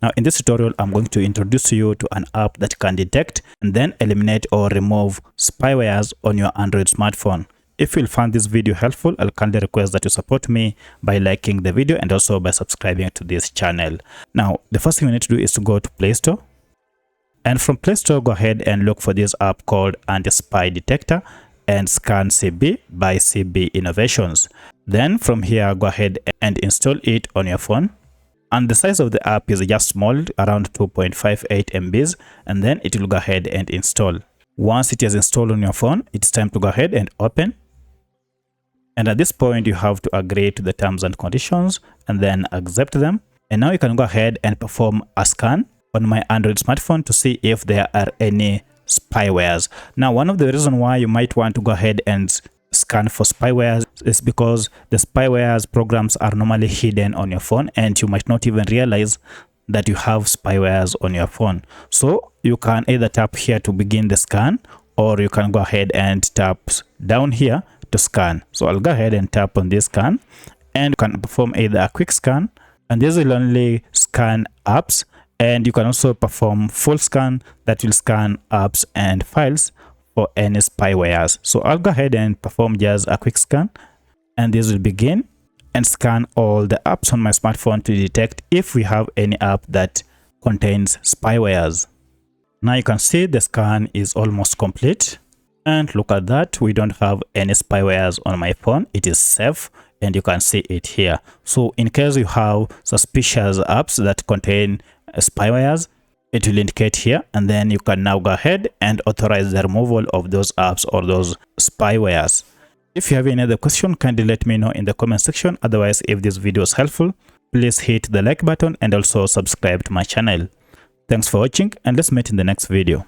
Now in this tutorial, I'm going to introduce you to an app that can detect and then eliminate or remove spywares on your Android smartphone. If you find this video helpful, I'll kindly request that you support me by liking the video and also by subscribing to this channel. Now, the first thing you need to do is to go to Play Store. And from Play Store, go ahead and look for this app called Anti-Spy Detector and Scan CB by CB Innovations. Then from here, go ahead and install it on your phone. And the size of the app is just small, around 2.58 MBs, and then it will go ahead and install. Once it is installed on your phone, it's time to go ahead and open. And at this point, you have to agree to the terms and conditions and then accept them. And now you can go ahead and perform a scan on my Android smartphone to see if there are any spywares. Now, one of the reasons why you might want to go ahead and scan for spywares is because the spywares programs are normally hidden on your phone and you might not even realize that you have spywares on your phone. So you can either tap here to begin the scan, or you can go ahead and tap down here to scan. So I'll go ahead and tap on this scan, and you can perform either a quick scan, and this will only scan apps, and you can also perform full scan that will scan apps and files for any spywares. So I'll go ahead and perform just a quick scan, and this will begin and scan all the apps on my smartphone to detect if we have any app that contains spywares. Now you can see the scan is almost complete, and look at that, we don't have any spywares on my phone. It is safe and you can see it here. So in case you have suspicious apps that contain spywares, it will indicate here, and then you can now go ahead and authorize the removal of those apps or those spywares. If you have any other question, kindly let me know in the comment section. Otherwise, if this video is helpful, please hit the like button and also subscribe to my channel. Thanks for watching, and let's meet in the next video.